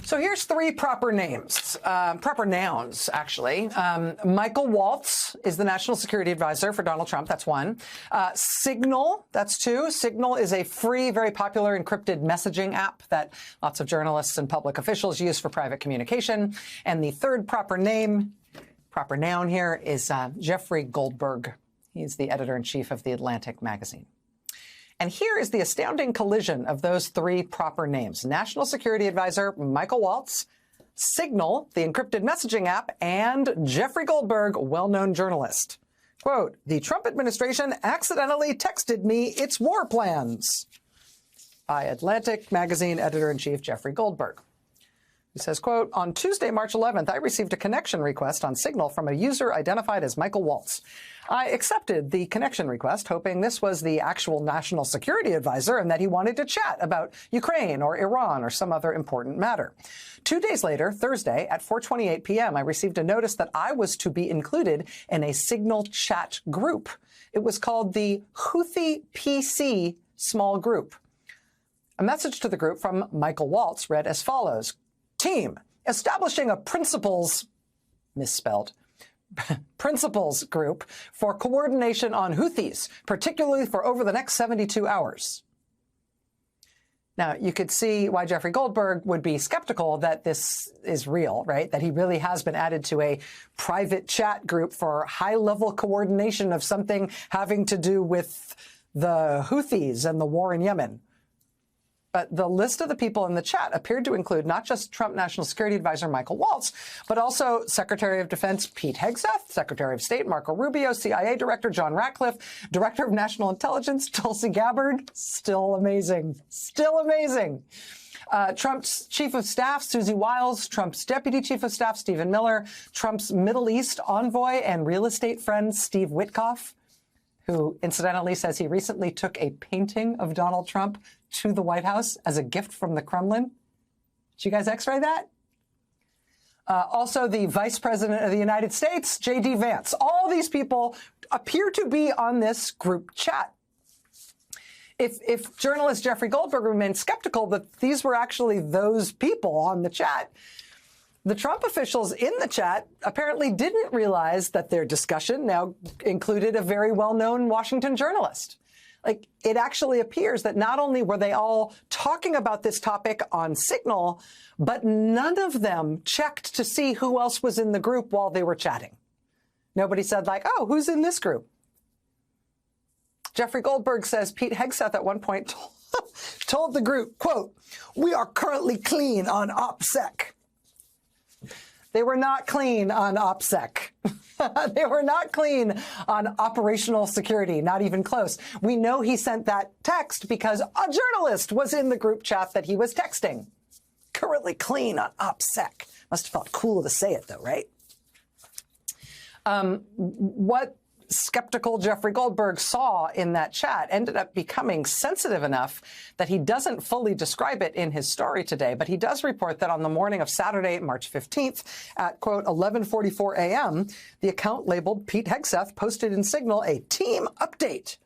So here's three proper names, proper nouns, actually. Michael Waltz is the National Security Advisor for Donald Trump. That's one. Signal, that's two. Signal is a free, very popular encrypted messaging app that lots of journalists and public officials use for private communication. And the third proper noun here is Jeffrey Goldberg. He's the editor-in-chief of The Atlantic magazine. And here is the astounding collision of those three proper names. National Security Advisor Michael Waltz, Signal, the encrypted messaging app, and Jeffrey Goldberg, well-known journalist. Quote, "The Trump administration accidentally texted me its war plans," by Atlantic magazine editor-in-chief Jeffrey Goldberg. He says, quote, "On Tuesday, March 11th, I received a connection request on Signal from a user identified as Michael Waltz. I accepted the connection request, hoping this was the actual national security advisor and that he wanted to chat about Ukraine or Iran or some other important matter. 2 days later, Thursday, at 4:28 p.m., I received a notice that I was to be included in a Signal chat group. It was called the Houthi PC Small Group. A message to the group from Michael Waltz read as follows. Team, establishing a principles group for coordination on Houthis, particularly for over the next 72 hours. Now, you could see why Jeffrey Goldberg would be skeptical that this is real, right? That he really has been added to a private chat group for high-level coordination of something having to do with the Houthis and the war in Yemen. But the list of the people in the chat appeared to include not just Trump National Security Advisor Michael Waltz, but also Secretary of Defense Pete Hegseth, Secretary of State Marco Rubio, CIA Director John Ratcliffe, Director of National Intelligence Tulsi Gabbard. Still amazing. Still amazing. Trump's Chief of Staff, Susie Wiles, Trump's Deputy Chief of Staff, Stephen Miller, Trump's Middle East envoy and real estate friend, Steve Witkoff, who incidentally says he recently took a painting of Donald Trump to the White House as a gift from the Kremlin. Did you guys x-ray that? Also, the Vice President of the United States, J.D. Vance. All these people appear to be on this group chat. If journalist Jeffrey Goldberg remained skeptical that these were actually those people on the chat, the Trump officials in the chat apparently didn't realize that their discussion now included a very well-known Washington journalist. Like, it actually appears that not only were they all talking about this topic on Signal, but none of them checked to see who else was in the group while they were chatting. Nobody said, like, oh, who's in this group? Jeffrey Goldberg says Pete Hegseth at one point told the group, quote, "We are currently clean on OPSEC." They were not clean on OPSEC. They were not clean on operational security, not even close. We know he sent that text because a journalist was in the group chat that he was texting. Currently clean on OPSEC. Must have felt cool to say it, though, right? What skeptical Jeffrey Goldberg saw in that chat ended up becoming sensitive enough that he doesn't fully describe it in his story today, but he does report that on the morning of Saturday, March 15th at, quote, 11:44 a.m., the account labeled Pete Hegseth posted in Signal a team update.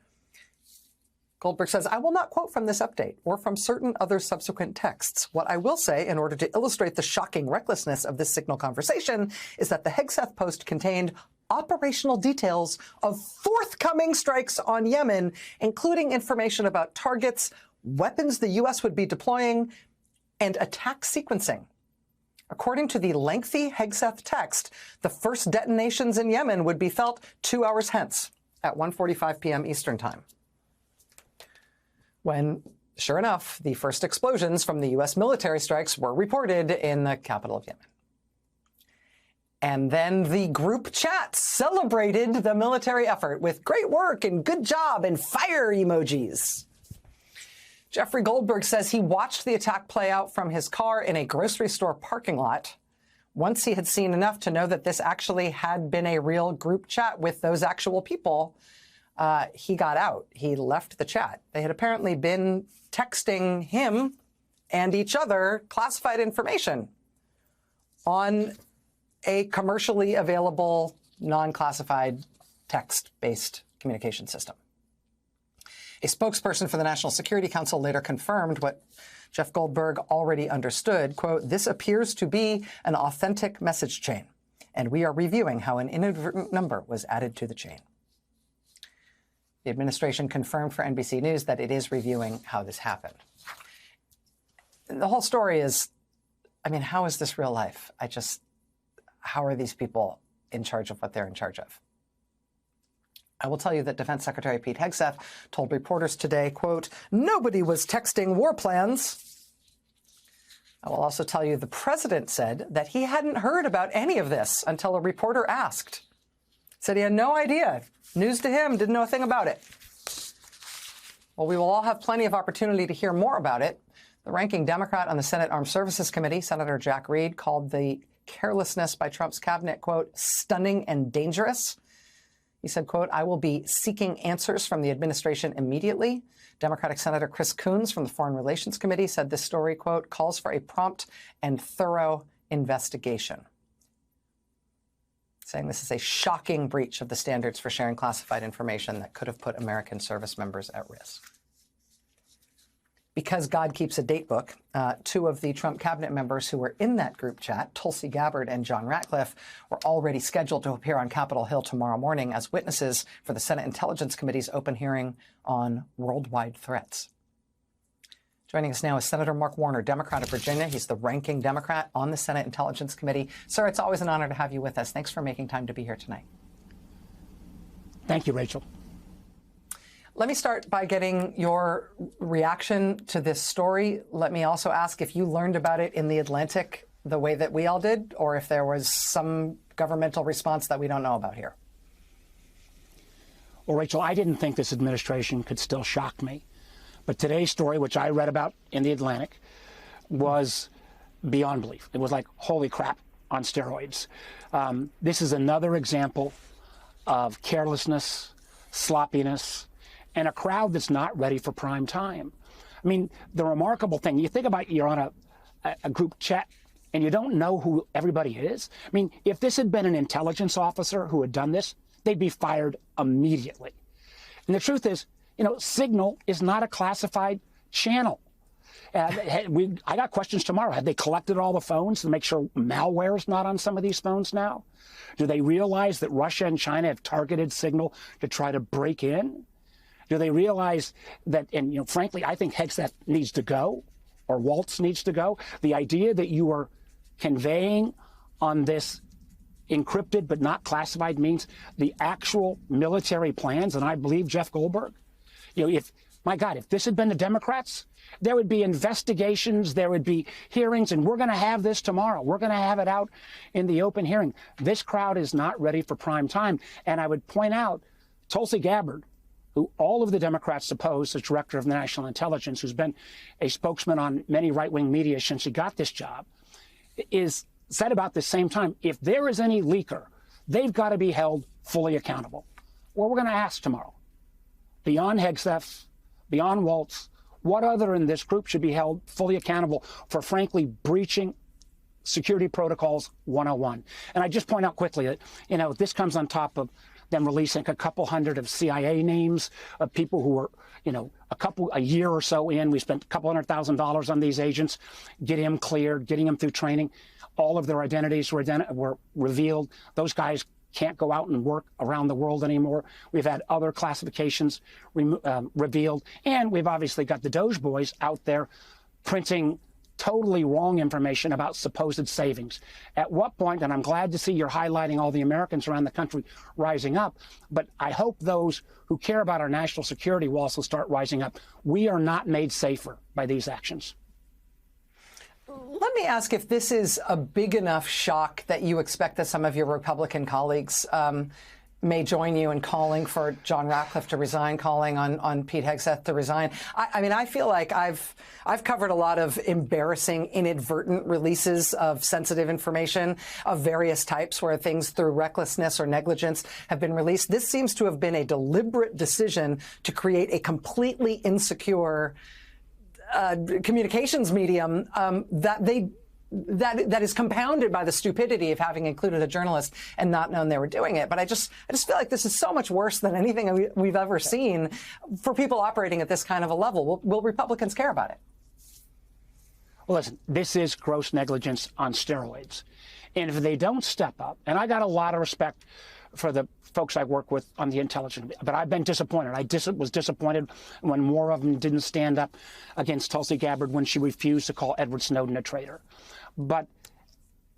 Goldberg says, "I will not quote from this update or from certain other subsequent texts. What I will say, in order to illustrate the shocking recklessness of this Signal conversation, is that the Hegseth post contained operational details of forthcoming strikes on Yemen, including information about targets, weapons the U.S. would be deploying, and attack sequencing. According to the lengthy Hegseth text, the first detonations in Yemen would be felt 2 hours hence at 1:45 p.m. Eastern Time. When, sure enough, the first explosions from the U.S. military strikes were reported in the capital of Yemen. And then the group chat celebrated the military effort with great work and good job and fire emojis. Jeffrey Goldberg says he watched the attack play out from his car in a grocery store parking lot. Once he had seen enough to know that this actually had been a real group chat with those actual people, he got out. He left the chat. They had apparently been texting him and each other classified information on a commercially available, non-classified, text-based communication system. A spokesperson for the National Security Council later confirmed what Jeff Goldberg already understood, quote, "This appears to be an authentic message chain, and we are reviewing how an inadvertent number was added to the chain." The administration confirmed for NBC News that it is reviewing how this happened. The whole story is, I mean, how is this real life? How are these people in charge of what they're in charge of? I will tell you that Defense Secretary Pete Hegseth told reporters today, quote, "Nobody was texting war plans." I will also tell you the president said that he hadn't heard about any of this until a reporter asked. Said he had no idea. News to him, didn't know a thing about it. Well, we will all have plenty of opportunity to hear more about it. The ranking Democrat on the Senate Armed Services Committee, Senator Jack Reed, called the carelessness by Trump's cabinet, quote, "stunning and dangerous." He said, quote, "I will be seeking answers from the administration immediately." Democratic Senator Chris Coons from the Foreign Relations Committee said this story, quote, "calls for a prompt and thorough investigation," saying this is a shocking breach of the standards for sharing classified information that could have put American service members at risk. Because God keeps a date book, two of the Trump cabinet members who were in that group chat, Tulsi Gabbard and John Ratcliffe, were already scheduled to appear on Capitol Hill tomorrow morning as witnesses for the Senate Intelligence Committee's open hearing on worldwide threats. Joining us now is Senator Mark Warner, Democrat of Virginia. He's the ranking Democrat on the Senate Intelligence Committee. Sir, it's always an honor to have you with us. Thanks for making time to be here tonight. Thank you, Rachel. Let me start by getting your reaction to this story. Let me also ask if you learned about it in The Atlantic the way that we all did, or if there was some governmental response that we don't know about here. Well, Rachel, I didn't think this administration could still shock me. But today's story, which I read about in The Atlantic, was beyond belief. It was like, holy crap, on steroids. This is another example of carelessness, sloppiness, and a crowd that's not ready for prime time. I mean, the remarkable thing, you think about you're on a group chat and you don't know who everybody is. I mean, if this had been an intelligence officer who had done this, they'd be fired immediately. And the truth is, Signal is not a classified channel. I got questions tomorrow. Have they collected all the phones to make sure malware is not on some of these phones now? Do they realize that Russia and China have targeted Signal to try to break in? Do they realize that, and frankly, I think Hegseth needs to go, or Waltz needs to go. The idea that you are conveying on this encrypted but not classified means the actual military plans, and I believe Jeff Goldberg. If this had been the Democrats, there would be investigations, there would be hearings, and we're going to have this tomorrow. We're going to have it out in the open hearing. This crowd is not ready for prime time. And I would point out Tulsi Gabbard, who all of the Democrats suppose as director of national intelligence, who's been a spokesman on many right-wing media since he got this job, is said about this same time, if there is any leaker, they've got to be held fully accountable. Well, we're going to ask tomorrow. Beyond Hegseth, beyond Waltz, what other in this group should be held fully accountable for, frankly, breaching security protocols 101? And I just point out quickly that, this comes on top of them releasing a couple hundred of CIA names of people who were, a year or so in. We spent a couple $100,000 on these agents, getting them cleared, getting them through training. All of their identities were revealed. Those guys can't go out and work around the world anymore. We've had other classifications revealed. And we've obviously got the Doge boys out there printing totally wrong information about supposed savings. At what point, and I'm glad to see you're highlighting all the Americans around the country rising up, but I hope those who care about our national security will also start rising up. We are not made safer by these actions. Let me ask if this is a big enough shock that you expect that some of your Republican colleagues may join you in calling for John Ratcliffe to resign, calling on Pete Hegseth to resign. I mean, I feel like I've covered a lot of embarrassing, inadvertent releases of sensitive information of various types where things through recklessness or negligence have been released. This seems to have been a deliberate decision to create a completely insecure communications medium that is compounded by the stupidity of having included a journalist and not known they were doing it. But I just feel like this is so much worse than anything we've ever seen for people operating at this kind of a level. Will Republicans care about it? Well, listen, this is gross negligence on steroids. And if they don't step up, and I got a lot of respect for the folks I work with on the intelligence, but I've been disappointed. I was disappointed when more of them didn't stand up against Tulsi Gabbard when she refused to call Edward Snowden a traitor. But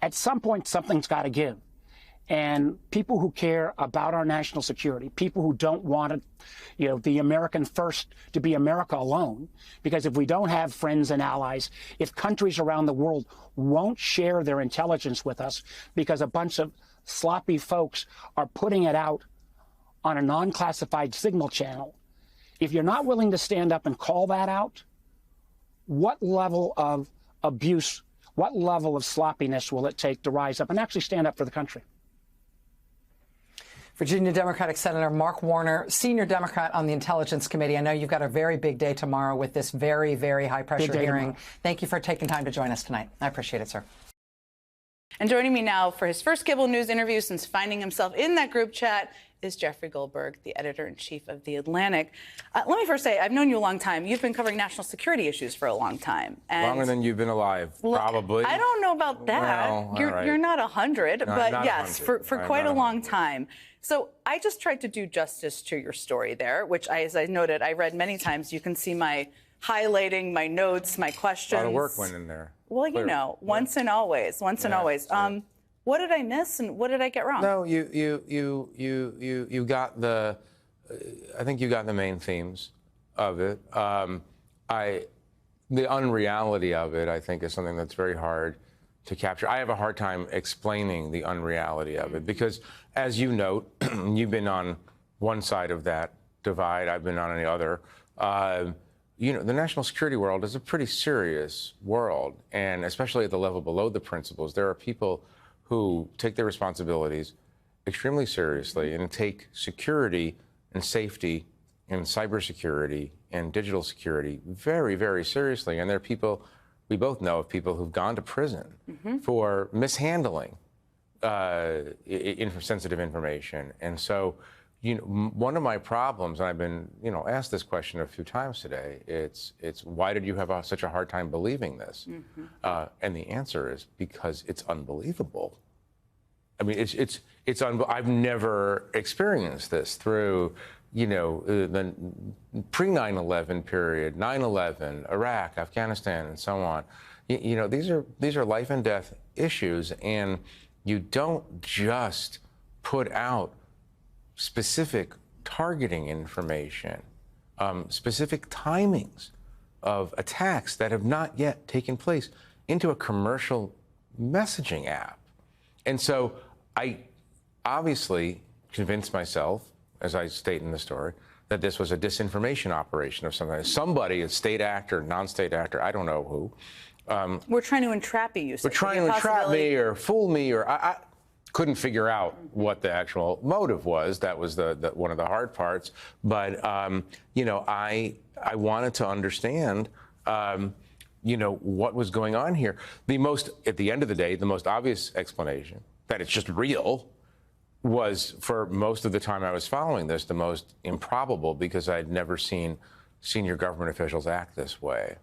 at some point, something's got to give. And people who care about our national security, people who don't want it, the American first to be America alone, because if we don't have friends and allies, if countries around the world won't share their intelligence with us because a bunch of sloppy folks are putting it out on a non-classified signal channel, if you're not willing to stand up and call that out, what level of abuse, what level of sloppiness will it take to rise up and actually stand up for the country? Virginia Democratic Senator Mark Warner, senior Democrat on the Intelligence Committee. I know you've got a very big day tomorrow with this very, very high-pressure hearing. Tomorrow. Thank you for taking time to join us tonight. I appreciate it, sir. And joining me now for his first Cable News interview since finding himself in that group chat is Jeffrey Goldberg, the editor-in-chief of The Atlantic. Let me first say, I've known you a long time. You've been covering national security issues for a long time. And longer than you've been alive, probably. I don't know about that. Well, you're not 100, but not yes, 100. for quite a long time. So I just tried to do justice to your story there, which, as I noted, I read many times. You can see my highlighting, my notes, my questions. A lot of work went in there. Well, once and always. Sure. What did I miss, and what did I get wrong? No, you got the. I think you got the main themes of it. The unreality of it, I think, is something that's very hard to capture. I have a hard time explaining the unreality of it because, as you note, you've been on one side of that divide. I've been on the other. The national security world is a pretty serious world, and especially at the level below the principals, there are people who take their responsibilities extremely seriously and take security and safety and cybersecurity and digital security very, very seriously. And there are people, we both know of people who've gone to prison for mishandling sensitive information. And so, one of my problems, and I've been, asked this question a few times today, it's why did you have such a hard time believing this? And the answer is because it's unbelievable. I mean, I've never experienced this through, the pre-9/11 period, 9/11, Iraq, Afghanistan, and so on. These are life and death issues, and you don't just put out specific targeting information, specific timings of attacks that have not yet taken place into a commercial messaging app. And so I obviously convinced myself, as I state in the story, that this was a disinformation operation of somebody, a state actor, non-state actor, I don't know who. We're trying to entrap you. We're trying to entrap me or fool me, or I couldn't figure out what the actual motive was. That was the one of the hard parts. But I wanted to understand, what was going on here. At the end of the day, the most obvious explanation that it's just real was, for most of the time I was following this, the most improbable, because I'd never seen senior government officials act this way.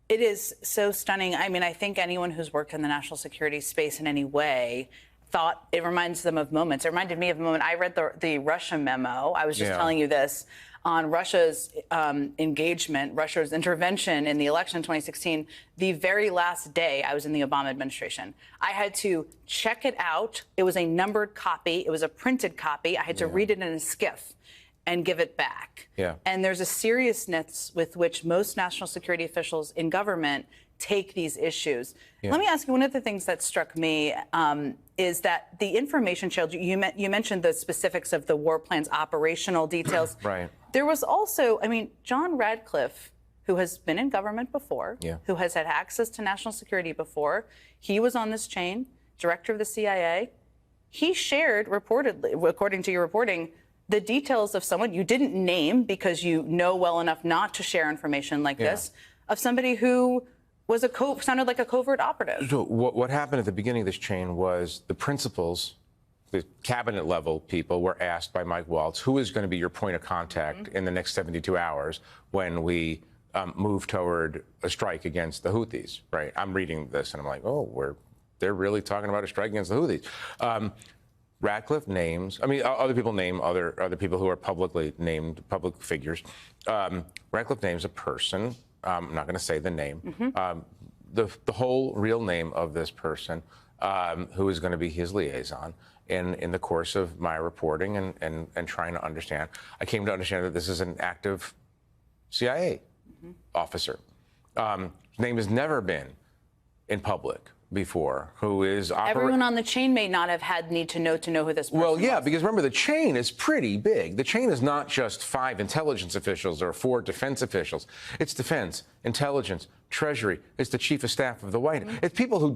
It is so stunning. I mean, I think anyone who's worked in the national security space in any way thought it reminds them of moments. It reminded me of a moment. I read the Russia memo. I was just telling you this on Russia's engagement, Russia's intervention in the election in 2016. The very last day I was in the Obama administration, I had to check it out. It was a numbered copy. It was a printed copy. I had to read it in a SCIF and give it back. And there's a seriousness with which most national security officials in government take these issues. Let me ask you, one of the things that struck me is that the information shared, you mentioned the specifics of the war plan's operational details. Right. There was also, John Radcliffe, who has been in government before, who has had access to national security before, he was on this chain, director of the CIA. He shared, reportedly, according to your reporting, the details of someone you didn't name because you know well enough not to share information like this, of somebody who was sounded like a covert operative. So what happened at the beginning of this chain was the principals, the cabinet level people, were asked by Mike Waltz, who is going to be your point of contact in the next 72 hours when we move toward a strike against the Houthis, right? I'm reading this and I'm like, oh, they're really talking about a strike against the Houthis. Ratcliffe names, I mean, other people name other people who are publicly named public figures. Ratcliffe names a person. I'm not going to say the name. The whole real name of this person, who is going to be his liaison. In the course of my reporting and trying to understand, I came to understand that this is an active CIA officer. His name has never been in public before, who is everyone on the chain may not have had need to know who this person Well, yeah, was. because remember, the chain is pretty big. The chain is not just 5 intelligence officials or 4 defense officials. It's defense, intelligence, treasury. It's the chief of staff of the White House. It's people who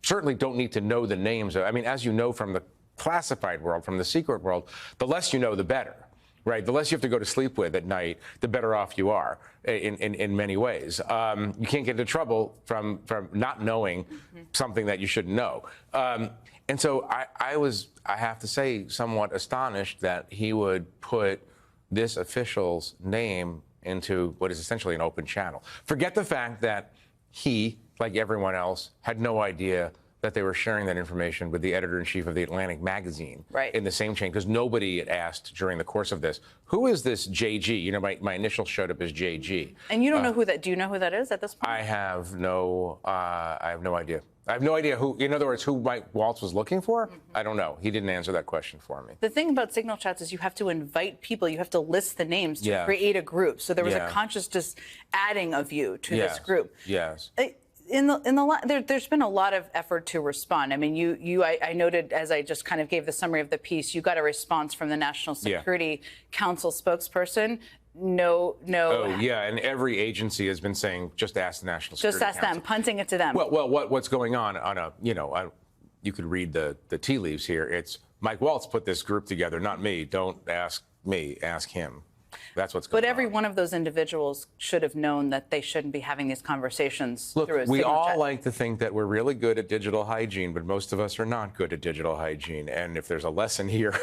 certainly don't need to know the names. I mean, as you know from the classified world, from the secret world, the less you know, the better. Right, the less you have to go to sleep with at night, the better off you are in many ways. You can't get into trouble from not knowing something that you shouldn't know. And so I have to say, somewhat astonished that he would put this official's name into what is essentially an open channel. Forget the fact that he, like everyone else, had no idea that they were sharing that information with the editor-in-chief of the Atlantic magazine in the same chain, because nobody had asked during the course of this, who is this JG? You know, my initial showed up as JG. And you don't know who that, do you know who that is at this point? I have no idea. I have no idea who, in other words, who Mike Waltz was looking for. I don't know. He didn't answer that question for me. The thing about signal chats is you have to invite people. You have to list the names to create a group. So there was a conscious just adding of you to this group. Yes. There's been a lot of effort to respond. I mean, I noted, as I just kind of gave the summary of the piece, you got a response from the National Security Council spokesperson. No. Oh, yeah, and every agency has been saying, just ask the National Security Council. Just ask them, punting it to them. Well, what's going on you could read the tea leaves here. It's Mike Waltz put this group together, not me. Don't ask me, ask him. That's what's going on. But every one of those individuals should have known that they shouldn't be having these conversations through a we signal all chat. like to think that we're really good at digital hygiene, but most of us are not good at digital hygiene. And if there's a lesson here,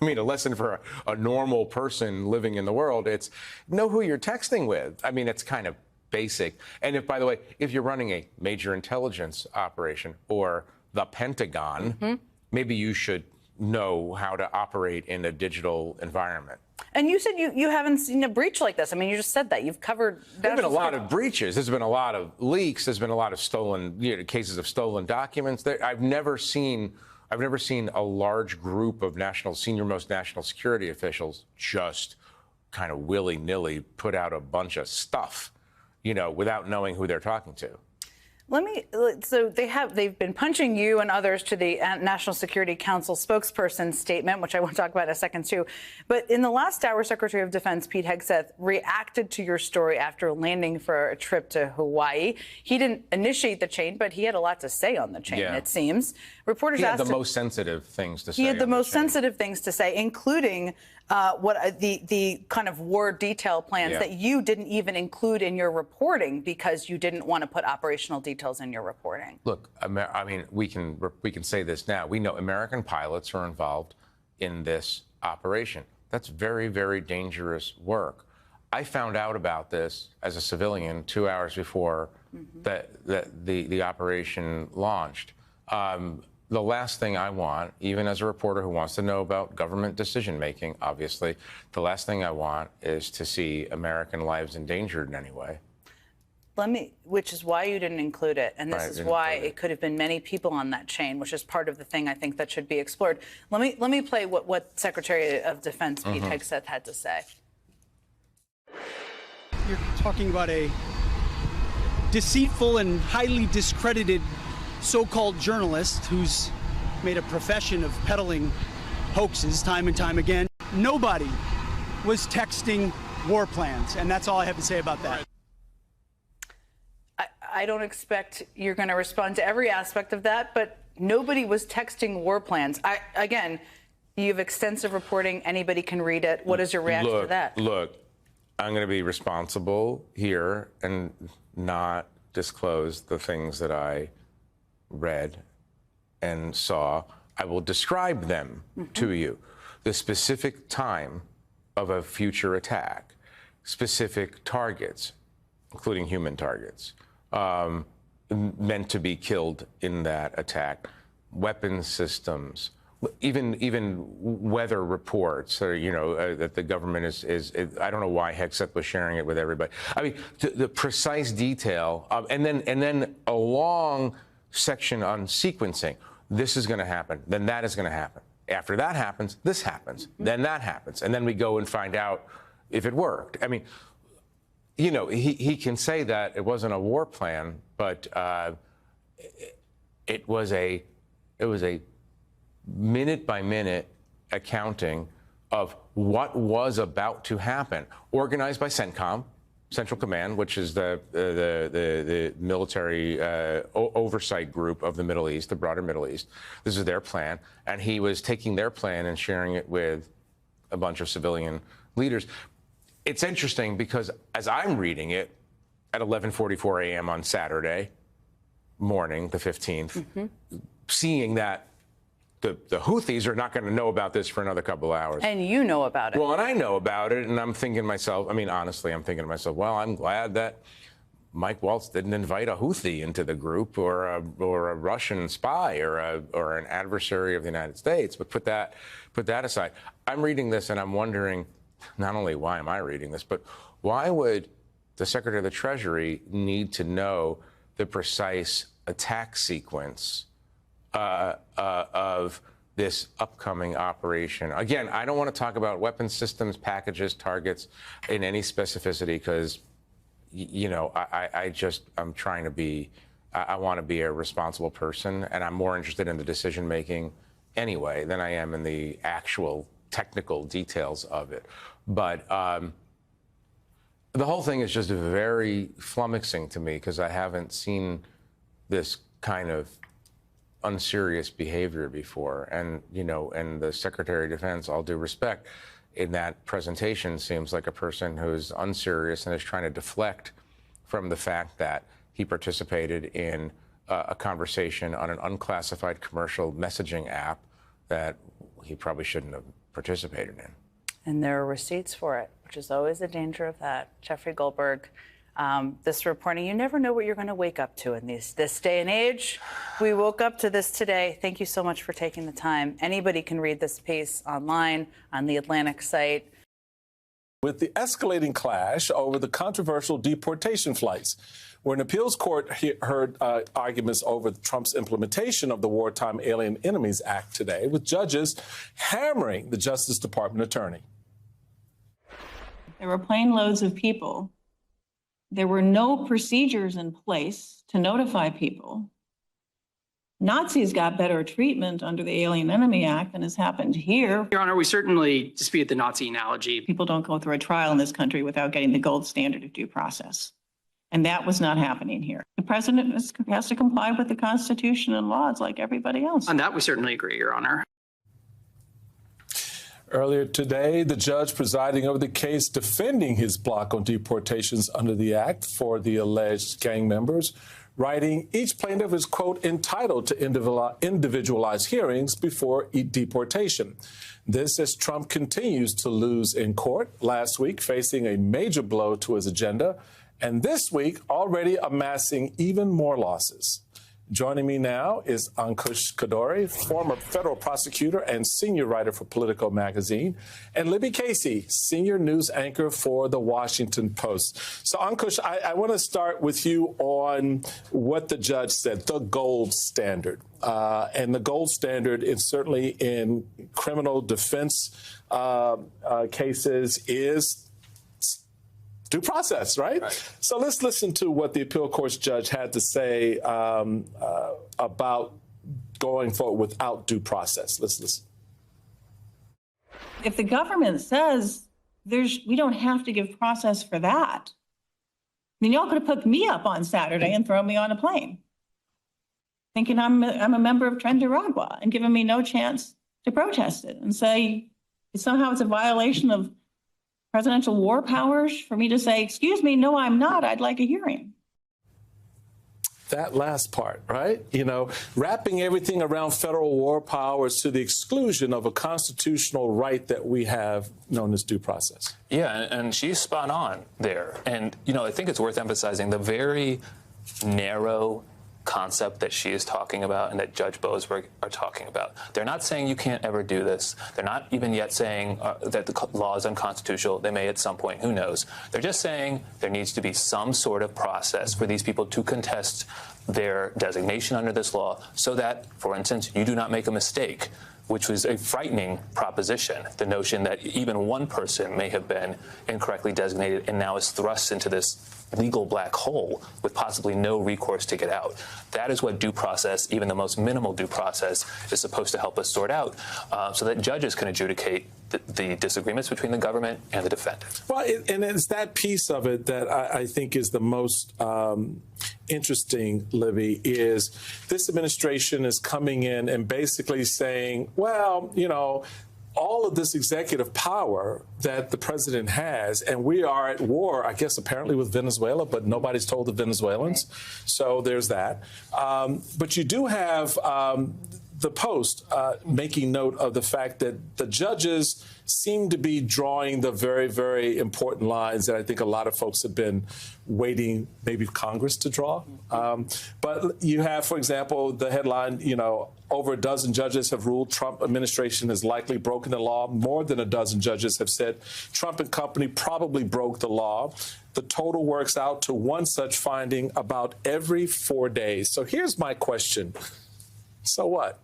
I mean, a lesson for a normal person living in the world, it's know who you're texting with. I mean, it's kind of basic. And if, by the way, if you're running a major intelligence operation or the Pentagon, maybe you should know how to operate in a digital environment. And you said you haven't seen a breach like this. I mean, you just said that. You've covered... There have been a lot of breaches. There's been a lot of leaks. There's been a lot of stolen, cases of stolen documents. I've never seen a large group of senior-most national security officials just kind of willy-nilly put out a bunch of stuff, without knowing who they're talking to. So they've been punching you and others to the National Security Council spokesperson statement, which I want to talk about in a second too. But in the last hour, Secretary of Defense Pete Hegseth reacted to your story after landing for a trip to Hawaii. He didn't initiate the chain, but he had a lot to say on the chain, it seems. Reporters he had asked the most sensitive things to say. He had the most sensitive things to say, including the kind of war detail plans that you didn't even include in your reporting because you didn't want to put operational details in your reporting. Look, I mean, we can say this now. We know American pilots are involved in this operation. That's very, very dangerous work. I found out about this as a civilian 2 hours before the operation launched. The last thing I want, even as a reporter who wants to know about government decision-making, obviously, the last thing I want is to see American lives endangered in any way. Which is why you didn't include it. And this is why it could have been many people on that chain, which is part of the thing I think that should be explored. Let me play what Secretary of Defense Pete Hegseth had to say. You're talking about a deceitful and highly discredited so-called journalist who's made a profession of peddling hoaxes time and time again. Nobody was texting war plans, and that's all I have to say about that. I don't expect you're going to respond to every aspect of that, but nobody was texting war plans. Again, you have extensive reporting. Anybody can read it. What is your reaction to that? Look, I'm going to be responsible here and not disclose the things that I read and saw. I will describe them to you. The specific time of a future attack, specific targets, including human targets, meant to be killed in that attack. Weapons systems, even weather reports, that the government is I don't know why Hegseth was sharing it with everybody. I mean, the precise detail, and then a long section on sequencing. This is going to happen, then that is going to happen. After that happens, this happens, then that happens, and then we go and find out if it worked. I mean, he can say that it wasn't a war plan, but it was a minute-by-minute accounting of what was about to happen, organized by CENTCOM, Central Command, which is the military oversight group of the Middle East, the broader Middle East. This is their plan, and he was taking their plan and sharing it with a bunch of civilian leaders. It's interesting because as I'm reading it at 11:44 a.m. on Saturday morning, the 15th, seeing that the Houthis are not going to know about this for another couple of hours. And you know about it. Well, and I know about it, and I'm thinking to myself, honestly, I'm thinking to myself, well, I'm glad that Mike Waltz didn't invite a Houthi into the group or a Russian spy or an adversary of the United States. But put that aside. I'm reading this and I'm wondering, not only why am I reading this, but why would the Secretary of the Treasury need to know the precise attack sequence of this upcoming operation? Again, I don't want to talk about weapons systems, packages, targets in any specificity because, I'm trying to be, I want to be a responsible person, and I'm more interested in the decision making anyway than I am in the actual technical details of it. But the whole thing is just very flummoxing to me because I haven't seen this kind of unserious behavior before. And, and the Secretary of Defense, all due respect, in that presentation seems like a person who's unserious and is trying to deflect from the fact that he participated in a conversation on an unclassified commercial messaging app that he probably shouldn't have participated in. And there are receipts for it, which is always a danger of that. Jeffrey Goldberg, this reporting, you never know what you're going to wake up to in this day and age. We woke up to this today. Thank you so much for taking the time. Anybody can read this piece online on the Atlantic site. With the escalating clash over the controversial deportation flights, where an appeals court heard arguments over Trump's implementation of the Wartime Alien Enemies Act today, with judges hammering the Justice Department attorney. There were plane loads of people. There were no procedures in place to notify people. Nazis got better treatment under the Alien Enemy Act than has happened here. Your Honor, we certainly dispute the Nazi analogy. People don't go through a trial in this country without getting the gold standard of due process. And that was not happening here. The president has to comply with the Constitution and laws like everybody else. On that, we certainly agree, Your Honor. Earlier today, the judge presiding over the case defending his block on deportations under the act for the alleged gang members, writing, each plaintiff is, quote, entitled to individualized hearings before deportation. This as Trump continues to lose in court, last week facing a major blow to his agenda, and this week already amassing even more losses. Joining me now is Ankush Khardori, former federal prosecutor and senior writer for Politico magazine, and Libby Casey, senior news anchor for The Washington Post. So, Ankush, I want to start with you on what the judge said, the gold standard. And the gold standard is certainly in criminal defense cases is due process, right? So let's listen to what the appeal court's judge had to say about going forward without due process. Let's listen. If the government says we don't have to give process for that, then y'all could have put me up on Saturday and thrown me on a plane, thinking I'm a member of Nicaragua and giving me no chance to protest it and say somehow it's a violation of presidential war powers for me to say, excuse me, no, I'm not. I'd like a hearing. That last part, right? You know, wrapping everything around federal war powers to the exclusion of a constitutional right that we have known as due process. Yeah, and she's spot on there. And, you know, I think it's worth emphasizing the very narrow concept that she is talking about and that Judge Boasberg are talking about. They're not saying you can't ever do this. They're not even yet saying that the law is unconstitutional. They may at some point, who knows. They're just saying there needs to be some sort of process for these people to contest their designation under this law so that, for instance, you do not make a mistake, which was a frightening proposition, the notion that even one person may have been incorrectly designated and now is thrust into this legal black hole with possibly no recourse to get out. That is what due process, even the most minimal due process, is supposed to help us sort out so that judges can adjudicate the disagreements between the government and the defendant. Well, and it's that piece of it that I think is the most interesting, Libby, is this administration is coming in and basically saying, well, you know, all of this executive power that the president has, and we are at war, I guess, apparently with Venezuela, but nobody's told the Venezuelans. So there's that. But you do have the Post making note of the fact that the judges seem to be drawing the very, very important lines that I think a lot of folks have been waiting maybe Congress to draw. But you have, for example, the headline, you know, over a dozen judges have ruled Trump administration has likely broken the law. More than a dozen judges have said Trump and company probably broke the law. The total works out to one such finding about every 4 days. So here's my question. So what?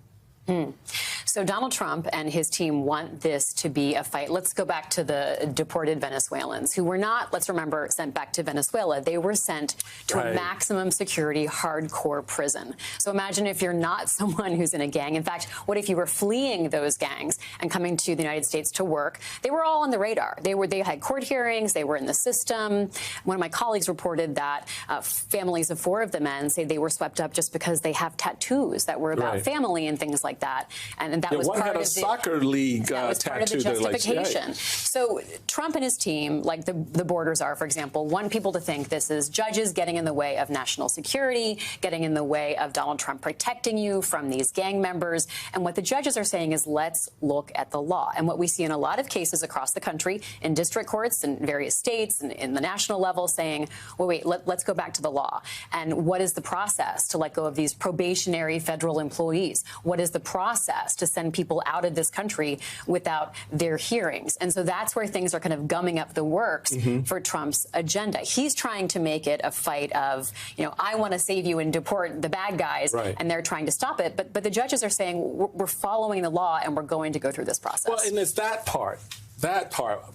So Donald Trump and his team want this to be a fight. Let's go back to the deported Venezuelans who were not, let's remember, sent back to Venezuela. They were sent to a maximum security hardcore prison. So imagine if you're not someone who's in a gang. In fact, what if you were fleeing those gangs and coming to the United States to work? They were all on the radar. They had court hearings. They were in the system. One of my colleagues reported that families of 4 of the men say they were swept up just because they have tattoos that were about family and things like that. And that was one part had of a soccer league that was part of the justification. So Trump and his team, like the borders are, for example, want people to think this is judges getting in the way of national security, getting in the way of Donald Trump protecting you from these gang members. And what the judges are saying is, let's look at the law. And what we see in a lot of cases across the country, in district courts in various states and in the national level, saying, well, wait, let's go back to the law. And what is the process to let go of these probationary federal employees? What is the process to send people out of this country without their hearings? And so that's where things are kind of gumming up the works for Trump's agenda. He's trying to make it a fight of, you know, I want to save you and deport the bad guys, and they're trying to stop it. But the judges are saying we're following the law and we're going to go through this process. Well, and it's that part.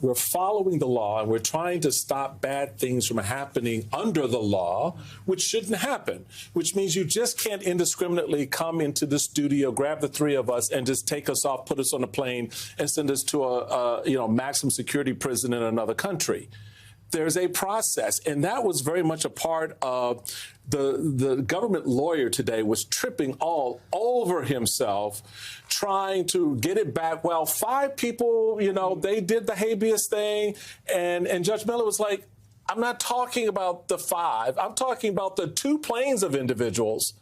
We're following the law and we're trying to stop bad things from happening under the law, which shouldn't happen, which means you just can't indiscriminately come into the studio, grab the 3 of us and just take us off, put us on a plane and send us to a maximum security prison in another country. There's a process, and that was very much a part of the government lawyer today was tripping all over himself, trying to get it back. Well, 5 people, you know, they did the habeas thing, and Judge Miller was like, I'm not talking about the 5. I'm talking about the 2 planes of individuals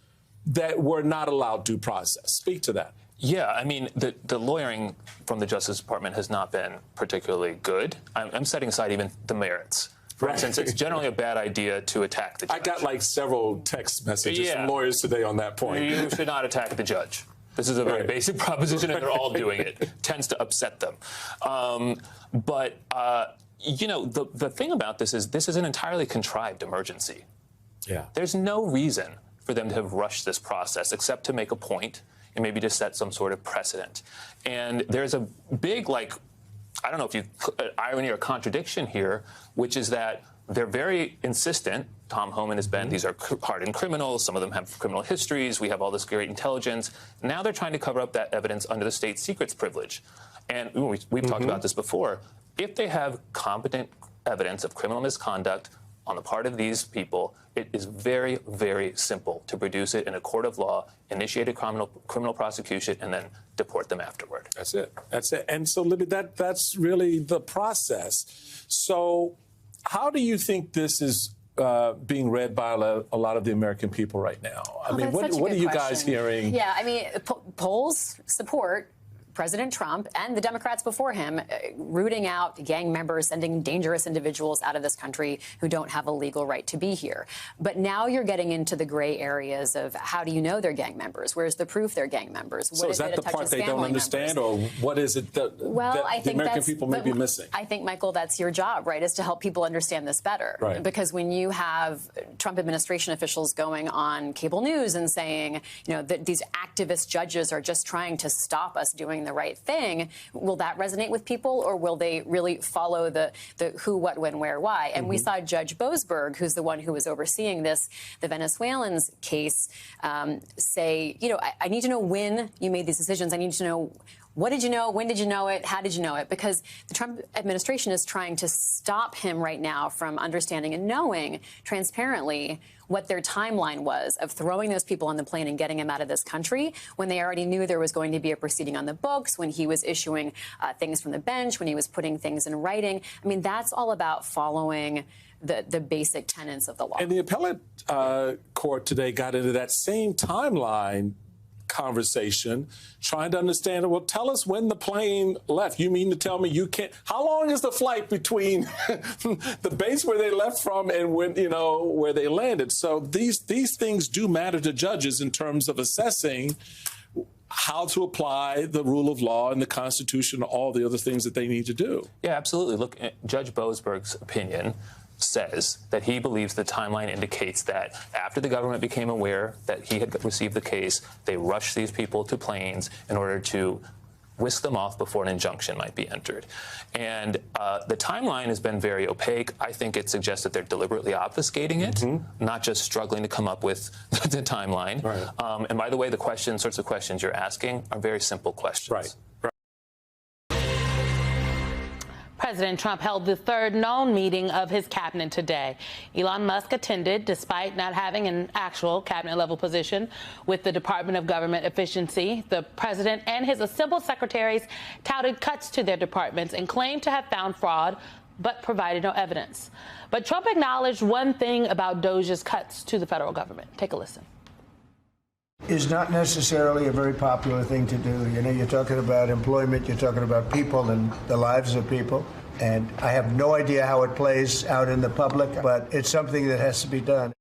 that were not allowed due process. Speak to that. Yeah, I mean, the lawyering from the Justice Department has not been particularly good. I'm setting aside even the merits. For instance, it's generally a bad idea to attack the judge. I got like several text messages from lawyers today on that point. You should not attack the judge. This is a very basic proposition, and they're all doing it. It tends to upset them. You know, the thing about this is an entirely contrived emergency. Yeah. There's no reason for them to have rushed this process except to make a point and maybe to set some sort of precedent. And there's a big, like, I don't know if you irony or contradiction here, which is that they're very insistent. Tom Homan has been, these are hardened criminals. Some of them have criminal histories. We have all this great intelligence. Now they're trying to cover up that evidence under the state secrets privilege. And we've talked about this before. If they have competent evidence of criminal misconduct on the part of these people, it is very, very simple to produce it in a court of law, initiate a criminal prosecution, and then deport them afterward. That's it. That's it. And so, Libby, that's really the process. So how do you think this is being read by a lot of the American people right now? I mean, what are you guys hearing? Yeah, I mean, polls support President Trump and the Democrats before him rooting out gang members, sending dangerous individuals out of this country who don't have a legal right to be here. But now you're getting into the gray areas of how do you know they're gang members? Where's the proof they're gang members? So is that the part they don't understand, or what is it that, the American people may be missing? I think, Michael, that's your job, right, is to help people understand this better. Right. Because when you have Trump administration officials going on cable news and saying, you know, that these activist judges are just trying to stop us doing the right thing, will that resonate with people, or will they really follow the who, what, when, where, why? And we saw Judge Boasberg, who's the one who was overseeing this, the Venezuelans case, say, you know, I need to know when you made these decisions. I need to know what did you know, when did you know it, how did you know it? Because the Trump administration is trying to stop him right now from understanding and knowing transparently what their timeline was of throwing those people on the plane and getting them out of this country when they already knew there was going to be a proceeding on the books, when he was issuing things from the bench, when he was putting things in writing. I mean, that's all about following the basic tenets of the law. And the appellate court today got into that same timeline conversation, trying to understand, well, tell us when the plane left. You mean to tell me you can't? How long is the flight between the base where they left from and when, you know, where they landed? So these things do matter to judges in terms of assessing how to apply the rule of law and the Constitution, all the other things that they need to do. Yeah, absolutely. Look, Judge Boasberg's opinion says that he believes the timeline indicates that after the government became aware that he had received the case, they rushed these people to planes in order to whisk them off before an injunction might be entered. And the timeline has been very opaque. I think it suggests that they're deliberately obfuscating it, not just struggling to come up with the timeline. Right. And by the way, the sorts of questions you're asking are very simple questions. Right. President Trump held the third known meeting of his cabinet today. Elon Musk attended despite not having an actual cabinet-level position with the Department of Government Efficiency. The president and his assembled secretaries touted cuts to their departments and claimed to have found fraud, but provided no evidence. But Trump acknowledged one thing about DOJ's cuts to the federal government. Take a listen. Is not necessarily a very popular thing to do. You know, you're talking about employment, you're talking about people and the lives of people. And I have no idea how it plays out in the public, but it's something that has to be done.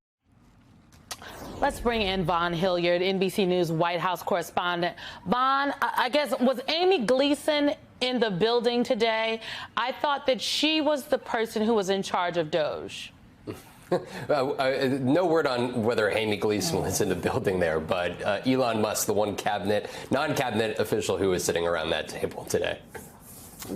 Let's bring in Vaughn Hilliard, NBC News White House correspondent. Vaughn, I guess, was Amy Gleason in the building today? I thought that she was the person who was in charge of DOJ. No word on whether Amy Gleason was in the building there, but Elon Musk, the one non-cabinet official who was sitting around that table today.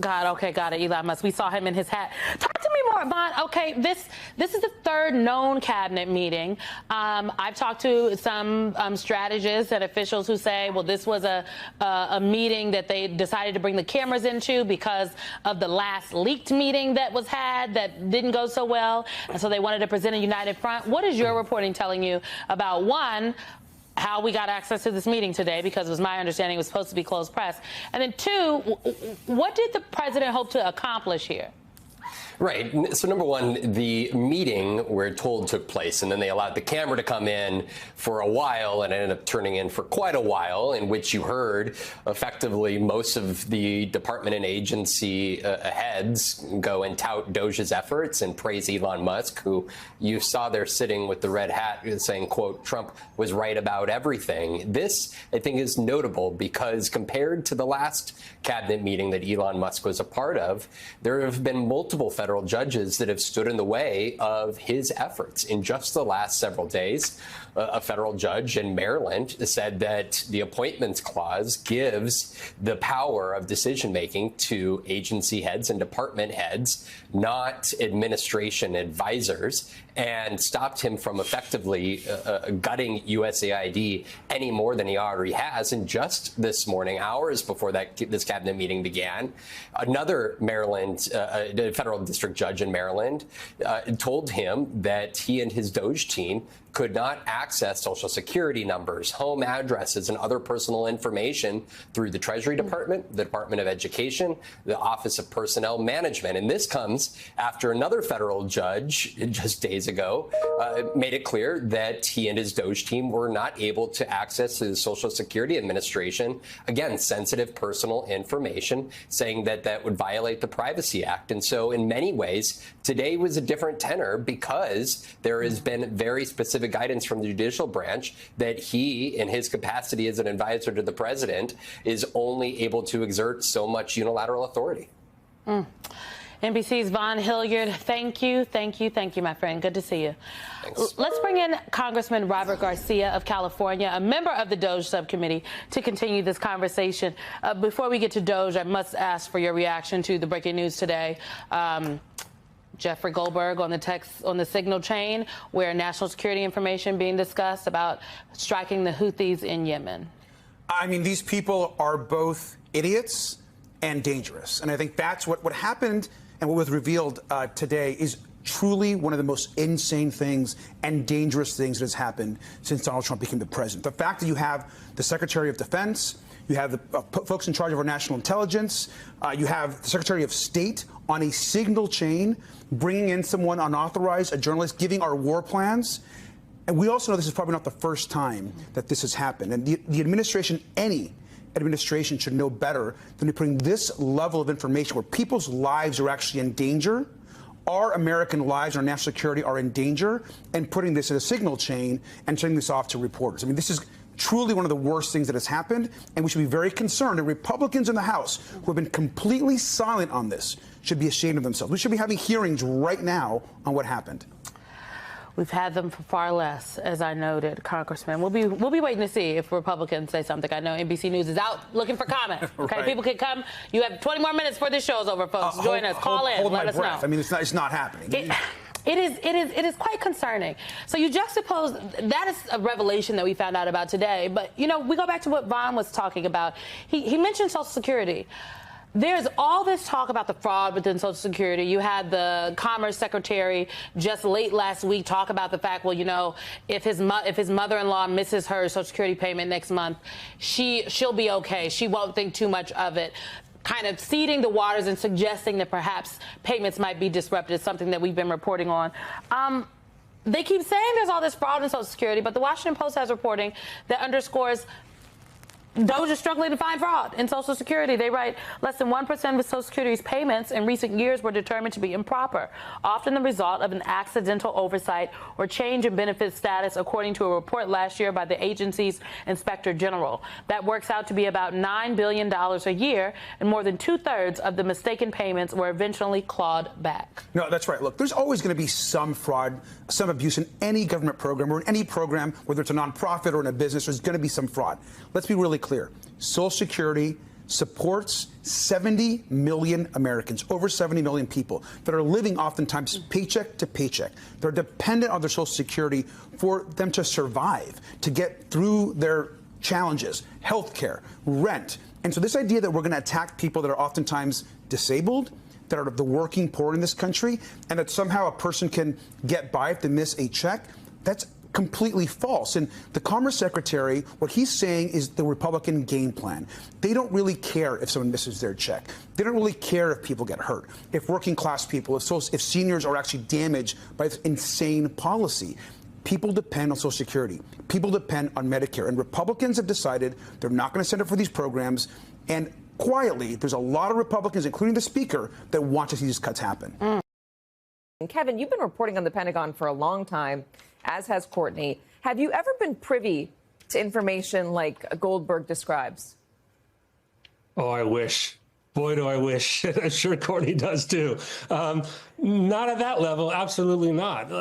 Got it. Elon Musk. We saw him in his hat. Talk to me more, Vaughn. Okay, this is the third known cabinet meeting. I've talked to some strategists and officials who say, well, this was a meeting that they decided to bring the cameras into because of the last leaked meeting that was had that didn't go so well, and so they wanted to present a united front. What is your reporting telling you about, one, how we got access to this meeting today, because it was my understanding it was supposed to be closed press. And then two, what did the president hope to accomplish here? Right. So number one, the meeting we're told took place, and then they allowed the camera to come in for a while, and it ended up turning in for quite a while, in which you heard effectively most of the department and agency heads go and tout DOJ's efforts and praise Elon Musk, who you saw there sitting with the red hat saying, quote, Trump was right about everything. This, I think, is notable because compared to the last cabinet meeting that Elon Musk was a part of, there have been multiple federal judges that have stood in the way of his efforts. In just the last several days, a federal judge in Maryland said that the appointments clause gives the power of decision-making to agency heads and department heads, not administration advisors, and stopped him from effectively gutting USAID any more than he already has. And just this morning, hours before this cabinet meeting began, another Maryland federal district judge in Maryland, told him that he and his DOJ team could not access Social Security numbers, home addresses, and other personal information through the Treasury Department, the Department of Education, the Office of Personnel Management. And this comes after another federal judge just days ago made it clear that he and his DOJ team were not able to access the Social Security Administration, again, sensitive personal information, saying that that would violate the Privacy Act. And so in many ways, today was a different tenor because there has been very specific guidance from the judicial branch that he, in his capacity as an advisor to the president, is only able to exert so much unilateral authority. NBC's Vaughn Hilliard, thank you, my friend. Good to see you. Thanks. Let's bring in Congressman Robert Garcia of California, a member of the DOJ subcommittee, to continue this conversation. Before we get to DOJ, I must ask for your reaction to the breaking news today. Jeffrey Goldberg on the signal chain, where national security information being discussed about striking the Houthis in Yemen. I mean, these people are both idiots and dangerous. And I think that's what happened and what was revealed today is truly one of the most insane things and dangerous things that has happened since Donald Trump became the president. The fact that you have the Secretary of Defense, you have the folks in charge of our national intelligence, you have the Secretary of State on a signal chain, bringing in someone unauthorized, a journalist, giving our war plans. And we also know this is probably not the first time that this has happened. And the administration, any administration, should know better than to bring this level of information where people's lives are actually in danger. Our American lives, our national security are in danger, and putting this in a signal chain and sending this off to reporters. I mean, this is truly one of the worst things that has happened, and we should be very concerned. And Republicans in the House who have been completely silent on this should be ashamed of themselves. We should be having hearings right now on what happened. We've had them for far less, as I noted, Congressman. We'll be waiting to see if Republicans say something. I know NBC News is out looking for comment. Okay, right. People can come. You have 20 more minutes before this show's over, folks. Join us. Call in. Let us know. I mean, it's not happening. It is quite concerning. So you juxtapose, that is a revelation that we found out about today. But, you know, we go back to what Vaughn was talking about. He mentioned Social Security. There's all this talk about the fraud within Social Security. You had the Commerce Secretary just late last week talk about the fact, well, you know, if his mother-in-law misses her Social Security payment next month, she'll be okay. She won't think too much of it. Kind of seeding the waters and suggesting that perhaps payments might be disrupted is something that we've been reporting on. They keep saying there's all this fraud in Social Security, but the Washington Post has reporting that underscores those are struggling to find fraud in Social Security. They write less than 1% of Social Security's payments in recent years were determined to be improper, often the result of an accidental oversight or change in benefit status, according to a report last year by the agency's Inspector General. That works out to be about $9 billion a year, and more than 2/3 of the mistaken payments were eventually clawed back. No, that's right. Look, there's always going to be some fraud, some abuse in any government program or in any program, whether it's a nonprofit or in a business, there's going to be some fraud. Let's be really clear. Social Security supports 70 million Americans, over 70 million people that are living oftentimes paycheck to paycheck. They're dependent on their Social Security for them to survive, to get through their challenges, health care, rent. And so this idea that we're going to attack people that are oftentimes disabled, that are the working poor in this country, and that somehow a person can get by if they miss a check, that's completely false. And the Commerce Secretary, what he's saying is the Republican game plan. They don't really care if someone misses their check. They don't really care if people get hurt, if working class people, if seniors are actually damaged by this insane policy. People depend on Social Security. People depend on Medicare. And Republicans have decided they're not going to send up for these programs. And quietly, there's a lot of Republicans, including the Speaker, that want to see these cuts happen. And Kevin, you've been reporting on the Pentagon for a long time, as has Courtney. Have you ever been privy to information like Goldberg describes? Oh, I wish. Boy, do I wish. I'm sure Courtney does, too. Not at that level. Absolutely not.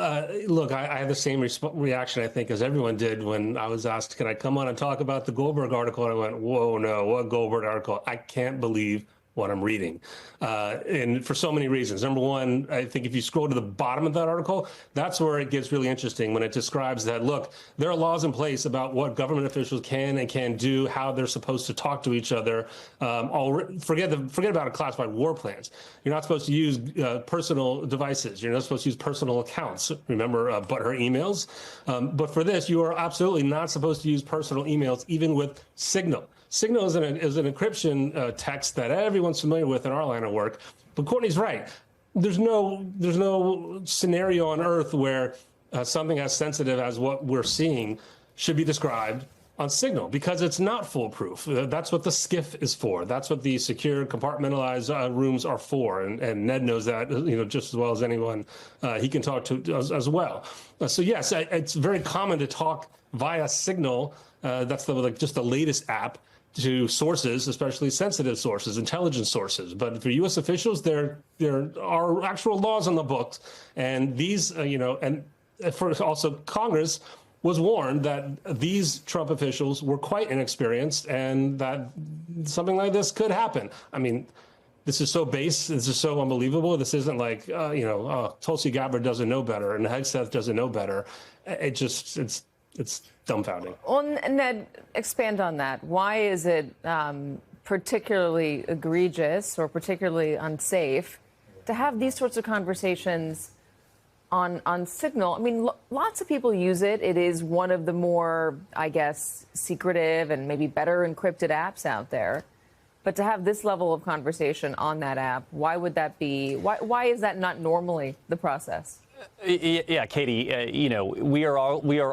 Look, I had the same reaction, I think, as everyone did when I was asked, can I come on and talk about the Goldberg article? And I went, whoa, no, what Goldberg article? I can't believe what I'm reading. And for so many reasons. Number one, I think if you scroll to the bottom of that article, that's where it gets really interesting when it describes that, look, there are laws in place about what government officials can and can't do, how they're supposed to talk to each other. Forget about classified war plans. You're not supposed to use personal devices. You're not supposed to use personal accounts. Remember, but her emails. But for this, you are absolutely not supposed to use personal emails, even with Signal. Signal is an encryption text that everyone's familiar with in our line of work. But Courtney's right. There's no scenario on Earth where something as sensitive as what we're seeing should be described on Signal, because it's not foolproof. That's what the SCIF is for. That's what the secure compartmentalized rooms are for. And Ned knows that, just as well as anyone he can talk to as well. So yes, it's very common to talk via Signal. That's just the latest app to sources, especially sensitive sources, intelligence sources. But for U.S. officials, there are actual laws on the books, and these, and for also Congress was warned that these Trump officials were quite inexperienced and that something like this could happen. I mean, this is so base. This is so unbelievable. This isn't like, Tulsi Gabbard doesn't know better and Hegseth doesn't know better. It's dumbfounding. Well, Ned, expand on that. Why is it particularly egregious or particularly unsafe to have these sorts of conversations on Signal? I mean, lots of people use it. It is one of the more, I guess, secretive and maybe better encrypted apps out there. But to have this level of conversation on that app, why would that be? Why is that not normally the process? Yeah, Katie, we are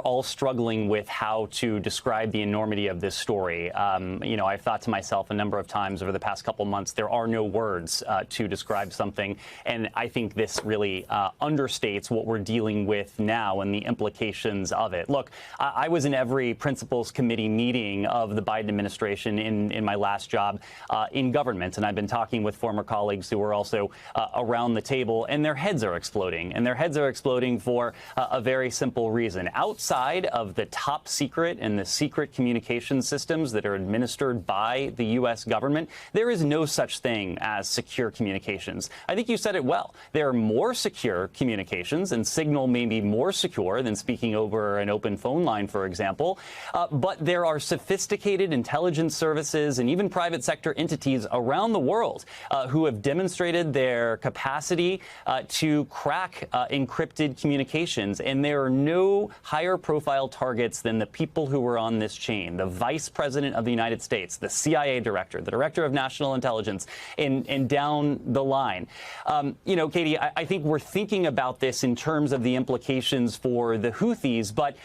all struggling with how to describe the enormity of this story. I've thought to myself a number of times over the past couple months, there are no words to describe something. And I think this really understates what we're dealing with now and the implications of it. Look, I was in every principals committee meeting of the Biden administration in my last job in government. And I've been talking with former colleagues who are also around the table, and their heads are exploding. And their heads are exploding for a very simple reason. Outside of the top secret and the secret communication systems that are administered by the U.S. government, there is no such thing as secure communications. I think you said it well. There are more secure communications, and Signal may be more secure than speaking over an open phone line, for example. But there are sophisticated intelligence services and even private sector entities around the world who have demonstrated their capacity to crack encrypted communications, and there are no higher profile targets than the people who were on this chain: the Vice President of the United States, the CIA Director, the Director of National Intelligence, and down the line. Katie, I think we're thinking about this in terms of the implications for the Houthis, but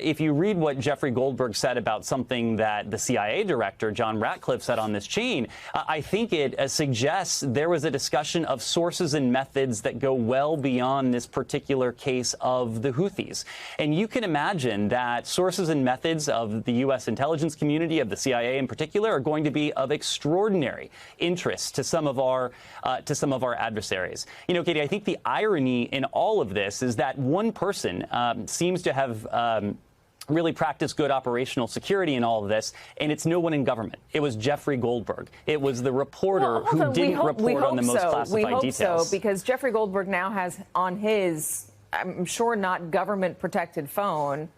if you read what Jeffrey Goldberg said about something that the CIA Director, John Ratcliffe, said on this chain, I think it suggests there was a discussion of sources and methods that go well beyond this particular case of the Houthis. And you can imagine that sources and methods of the U.S. intelligence community, of the CIA in particular, are going to be of extraordinary interest to some of our adversaries. Katie, I think the irony in all of this is that one person seems to have really practiced good operational security in all of this, and it's no one in government. It was Jeffrey Goldberg. It was the reporter who didn't report on the most classified details. So, because Jeffrey Goldberg now has on his, I'm sure not government-protected phone,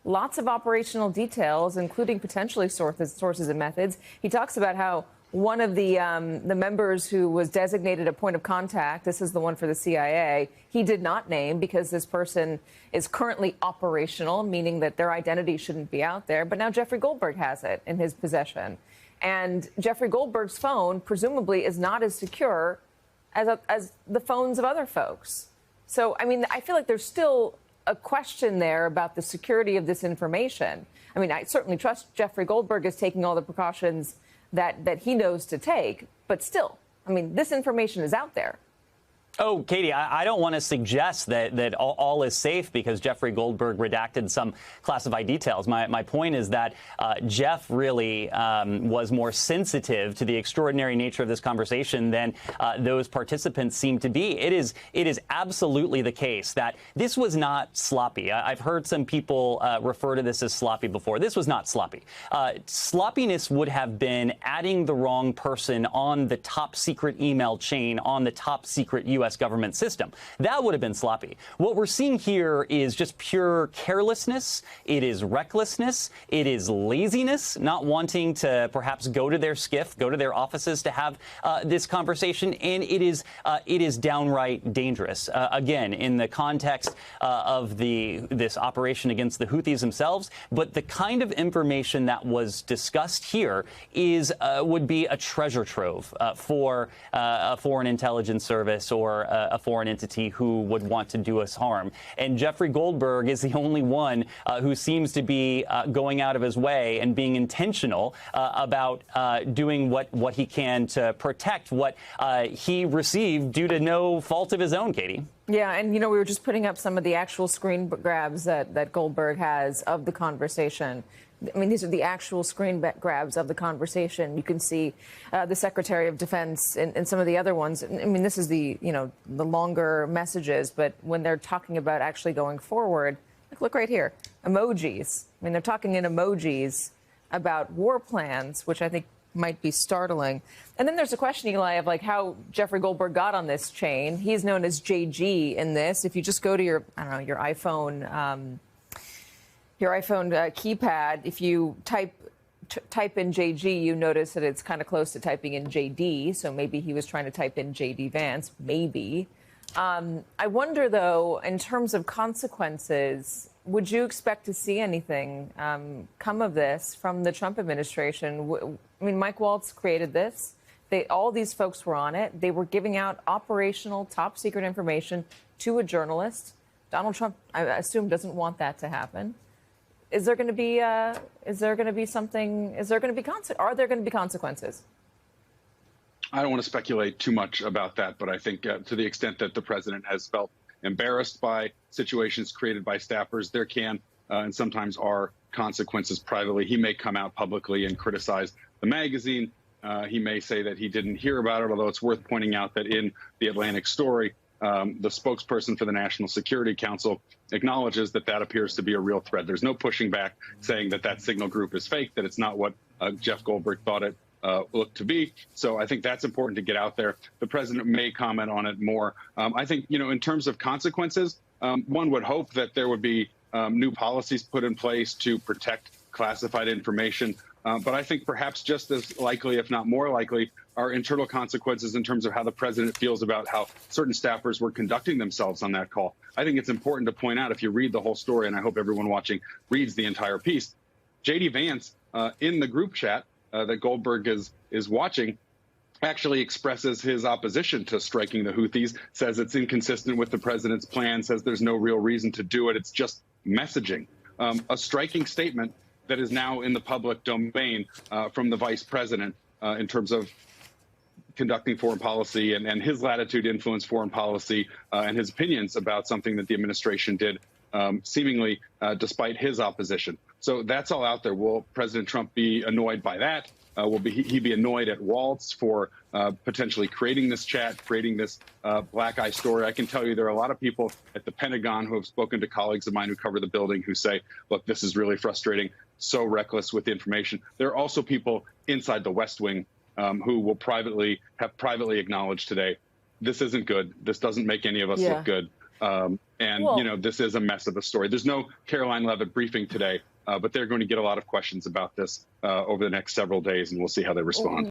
lots of operational details, including potentially sources and methods. He talks about how one of the members who was designated a point of contact, this is the one for the CIA, he did not name because this person is currently operational, meaning that their identity shouldn't be out there. But now Jeffrey Goldberg has it in his possession. And Jeffrey Goldberg's phone presumably is not as secure as the phones of other folks. So, I mean, I feel like there's still a question there about the security of this information. I mean, I certainly trust Jeffrey Goldberg is taking all the precautions that he knows to take, but still, I mean, this information is out there. Oh, Katie, I don't want to suggest that all is safe because Jeffrey Goldberg redacted some classified details. My point is that Jeff really was more sensitive to the extraordinary nature of this conversation than those participants seem to be. It is absolutely the case that this was not sloppy. I've heard some people refer to this as sloppy before. This was not sloppy. Sloppiness would have been adding the wrong person on the top secret email chain on the top secret U.S. government system. That would have been sloppy. What we're seeing here is just pure carelessness. It is recklessness. It is laziness, not wanting to perhaps go to their skiff, go to their offices to have this conversation. And it is downright dangerous. Again, in the context of this operation against the Houthis themselves. But the kind of information that was discussed here would be a treasure trove for a foreign intelligence service or a foreign entity who would want to do us harm. And Jeffrey Goldberg is the only one who seems to be going out of his way and being intentional about doing what he can to protect what he received due to no fault of his own, Katie. Yeah, and we were just putting up some of the actual screen grabs that Goldberg has of the conversation. I mean, these are the actual screen grabs of the conversation. You can see the Secretary of Defense and some of the other ones. I mean, this is the longer messages, but when they're talking about actually going forward, look right here, emojis. I mean, they're talking in emojis about war plans, which I think might be startling. And then there's a question, Eli, of how Jeffrey Goldberg got on this chain. He's known as JG in this. If you just go to your iPhone. Your iPhone keypad, if you type in JG, you notice that it's kind of close to typing in JD. So maybe he was trying to type in JD Vance, maybe. I wonder, though, in terms of consequences, would you expect to see anything come of this from the Trump administration? I mean, Mike Waltz created this. All these folks were on it. They were giving out operational, top secret information to a journalist. Donald Trump, I assume, doesn't want that to happen. Are there going to be consequences? I don't want to speculate too much about that, but I think to the extent that the president has felt embarrassed by situations created by staffers, there can and sometimes are consequences privately. He may come out publicly and criticize the magazine. He may say that he didn't hear about it, although it's worth pointing out that in the Atlantic story, the spokesperson for the National Security Council acknowledges that appears to be a real threat. There's no pushing back saying that signal group is fake, that it's not what Jeff Goldberg thought it looked to be. So I think that's important to get out there. The president may comment on it more. I think, in terms of consequences, one would hope that there would be new policies put in place to protect classified information. But I think perhaps just as likely, if not more likely, are internal consequences in terms of how the president feels about how certain staffers were conducting themselves on that call. I think it's important to point out, if you read the whole story, and I hope everyone watching reads the entire piece, J.D. Vance in the group chat that Goldberg is watching actually expresses his opposition to striking the Houthis, says it's inconsistent with the president's plan, says there's no real reason to do it. It's just messaging. A striking statement that is now in the public domain from the vice president in terms of conducting foreign policy and his latitude to influence foreign policy and his opinions about something that the administration did, seemingly despite his opposition. So that's all out there. Will President Trump be annoyed by that? Will he be annoyed at Waltz for potentially creating this chat, creating this black eye story? I can tell you there are a lot of people at the Pentagon who have spoken to colleagues of mine who cover the building who say, look, this is really frustrating, so reckless with the information. There are also people inside the West Wing who will privately acknowledged today, this isn't good. This doesn't make any of us look good. This is a mess of a story. There's no Caroline Leavitt briefing today, but they're going to get a lot of questions about this over the next several days, and we'll see how they respond.